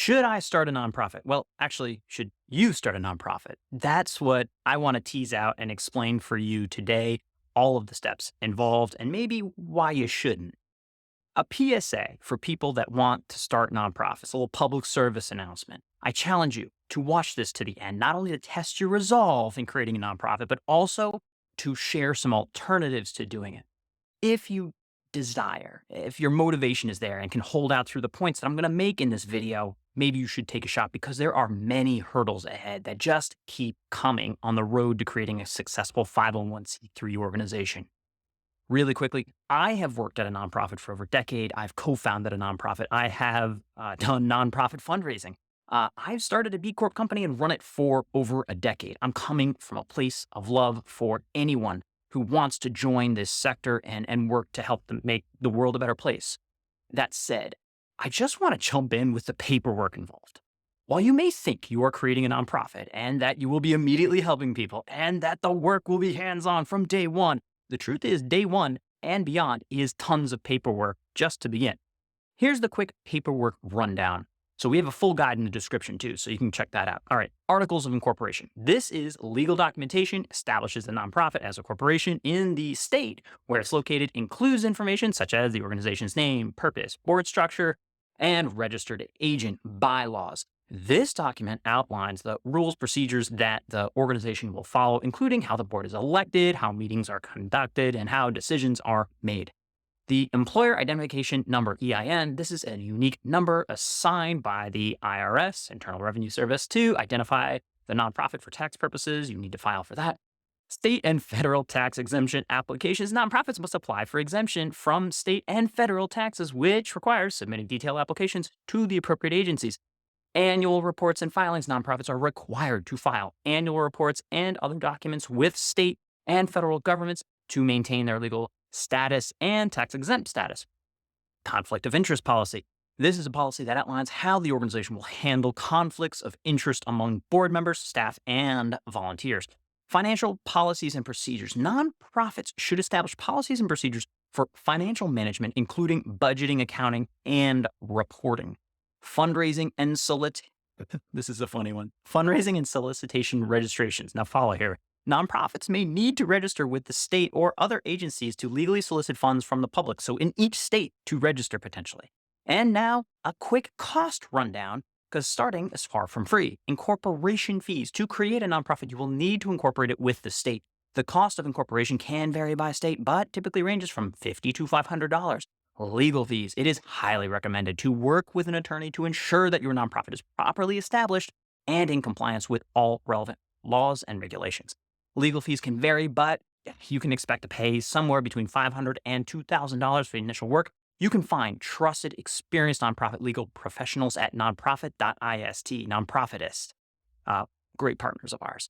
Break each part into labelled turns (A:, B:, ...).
A: Should I start a nonprofit? Well, actually, should you start a nonprofit? That's what I want to tease out and explain for you today, all of the steps involved and maybe why you shouldn't. A PSA for people that want to start nonprofits, a little public service announcement. I challenge you to watch this to the end, not only to test your resolve in creating a nonprofit, but also to share some alternatives to doing it. If you desire, if your motivation is there and can hold out through the points that I'm going to make in this video, maybe you should take a shot because there are many hurdles ahead that just keep coming on the road to creating a successful 501c3 organization. Really quickly, I have worked at a nonprofit for over a decade. I've co-founded a nonprofit. I have done nonprofit fundraising. I've started a B Corp company and run it for over a decade. I'm coming from a place of love for anyone who wants to join this sector and work to help them make the world a better place. That said, I just want to jump in with the paperwork involved. While you may think you are creating a nonprofit and that you will be immediately helping people and that the work will be hands-on from day one, the truth is day one and beyond is tons of paperwork just to begin. Here's the quick paperwork rundown. So we have a full guide in the description too, so you can check that out. All right, Articles of Incorporation. This is legal documentation, establishes the nonprofit as a corporation in the state where it's located, includes information such as the organization's name, purpose, board structure, and registered agent bylaws. This document outlines the rules, procedures that the organization will follow, including how the board is elected, how meetings are conducted, and how decisions are made. The Employer Identification Number, EIN, this is a unique number assigned by the IRS, Internal Revenue Service, to identify the nonprofit for tax purposes. You need to file for that. State and federal tax exemption applications. Nonprofits must apply for exemption from state and federal taxes, which requires submitting detailed applications to the appropriate agencies. Annual reports and filings. Nonprofits are required to file annual reports and other documents with state and federal governments to maintain their legal status and tax-exempt status. Conflict of interest policy. This is a policy that outlines how the organization will handle conflicts of interest among board members, staff, and volunteers. Financial policies and procedures. Nonprofits should establish policies and procedures for financial management, including budgeting, accounting, and reporting. Fundraising and this is a funny one. Fundraising and solicitation registrations. Now follow here. Nonprofits may need to register with the state or other agencies to legally solicit funds from the public. So in each state to register potentially. And now a quick cost rundown, because starting is far from free. Incorporation fees. To create a nonprofit, you will need to incorporate it with the state. The cost of incorporation can vary by state, but typically ranges from $50 to $500. Legal fees. It is highly recommended to work with an attorney to ensure that your nonprofit is properly established and in compliance with all relevant laws and regulations. Legal fees can vary, but you can expect to pay somewhere between $500 and $2,000 for the initial work. You can find trusted, experienced nonprofit legal professionals at Nonprofit.ist, Nonprofit.ist, great partners of ours.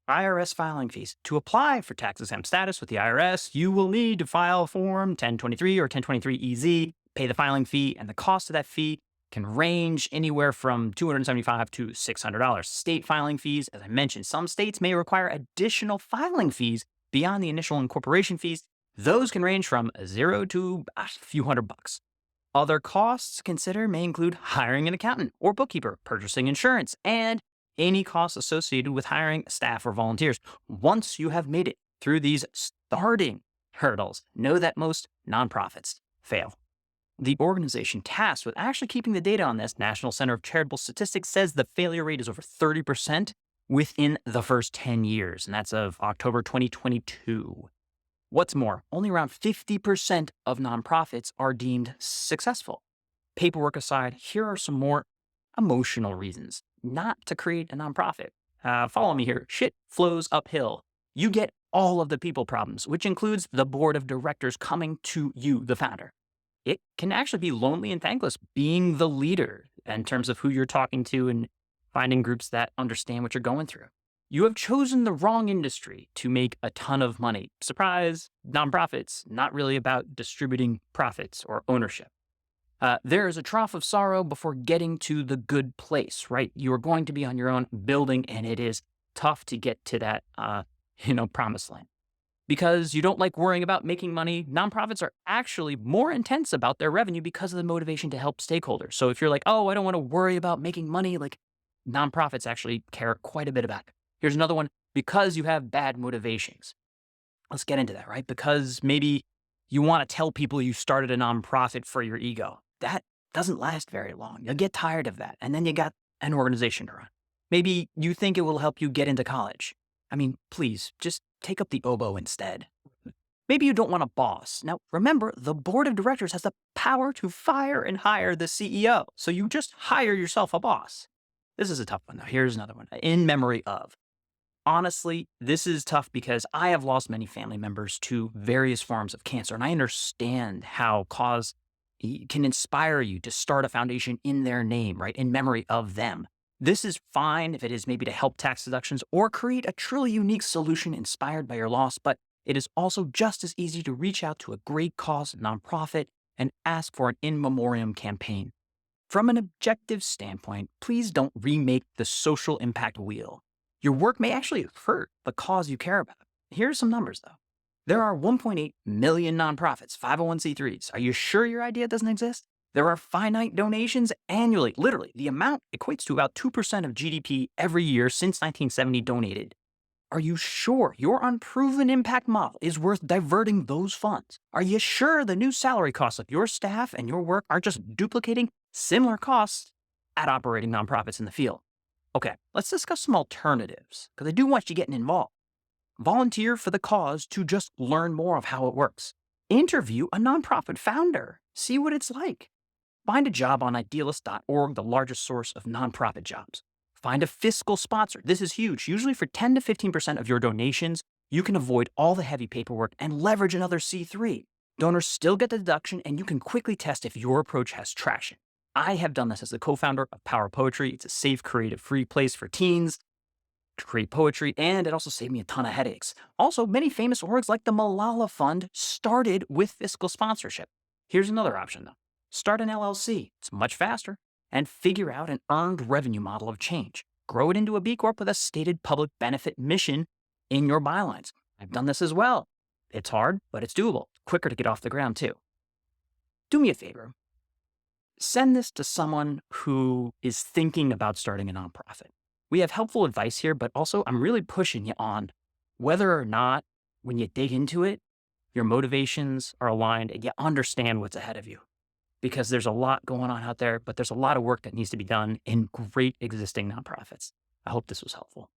A: IRS filing fees. To apply for tax-exempt status with the IRS, you will need to file Form 1023 or 1023-EZ, pay the filing fee, and the cost of that fee can range anywhere from $275 to $600. State filing fees, as I mentioned, some states may require additional filing fees beyond the initial incorporation fees. Those can range from $0 to a few $100. Other costs to consider may include hiring an accountant or bookkeeper, purchasing insurance, and any costs associated with hiring staff or volunteers. Once you have made it through these starting hurdles, know that most nonprofits fail. The organization tasked with actually keeping the data on this, National Center of Charitable Statistics, says the failure rate is over 30% within the first 10 years, and that's of October 2022. What's more, only around 50% of nonprofits are deemed successful. Paperwork aside, here are some more emotional reasons not to create a nonprofit. Follow me here. Shit flows uphill. You get all of the people problems, which includes the board of directors coming to you, the founder. It can actually be lonely and thankless being the leader in terms of who you're talking to and finding groups that understand what you're going through. You have chosen the wrong industry to make a ton of money. Surprise, nonprofits, not really about distributing profits or ownership. There is a trough of sorrow before getting to the good place, right? You are going to be on your own building, and it is tough to get to that, promised land. Because you don't like worrying about making money, nonprofits are actually more intense about their revenue because of the motivation to help stakeholders. So if you're like, oh, I don't want to worry about making money, like nonprofits actually care quite a bit about it. Here's another one, because you have bad motivations. Let's get into that, right? Because maybe you want to tell people you started a nonprofit for your ego. That doesn't last very long. You'll get tired of that. And then you got an organization to run. Maybe you think it will help you get into college. I mean, please, just take up the oboe instead. Maybe you don't want a boss. Now, remember, the board of directors has the power to fire and hire the CEO. So you just hire yourself a boss. This is a tough one, though. Here's another one. In memory of. Honestly, this is tough because I have lost many family members to various forms of cancer, and I understand how cause can inspire you to start a foundation in their name, right, in memory of them. This is fine if it is maybe to help tax deductions or create a truly unique solution inspired by your loss, but it is also just as easy to reach out to a great cause nonprofit and ask for an in memoriam campaign. From an objective standpoint, please don't remake the social impact wheel. Your work may actually hurt the cause you care about. Here are some numbers, though. There are 1.8 million nonprofits, 501c3s. Are you sure your idea doesn't exist? There are finite donations annually. Literally, the amount equates to about 2% of GDP every year since 1970 donated. Are you sure your unproven impact model is worth diverting those funds? Are you sure the new salary costs of your staff and your work are just duplicating similar costs at operating nonprofits in the field? Okay, let's discuss some alternatives, because I do want you getting involved. Volunteer for the cause to just learn more of how it works. Interview a nonprofit founder. See what it's like. Find a job on Idealist.org, the largest source of nonprofit jobs. Find a fiscal sponsor. This is huge. Usually for 10 to 15% of your donations, you can avoid all the heavy paperwork and leverage another C3. Donors still get the deduction, and you can quickly test if your approach has traction. I have done this as the co-founder of Power Poetry. It's a safe, creative, free place for teens to create poetry, and it also saved me a ton of headaches. Also, many famous orgs like the Malala Fund started with fiscal sponsorship. Here's another option, though. Start an LLC. It's much faster. And figure out an earned revenue model of change. Grow it into a B Corp with a stated public benefit mission in your bylines. I've done this as well. It's hard, but it's doable. Quicker to get off the ground, too. Do me a favor. Send this to someone who is thinking about starting a nonprofit. We have helpful advice here, but also I'm really pushing you on whether or not, when you dig into it, your motivations are aligned and you understand what's ahead of you. Because there's a lot going on out there, but there's a lot of work that needs to be done in great existing nonprofits. I hope this was helpful.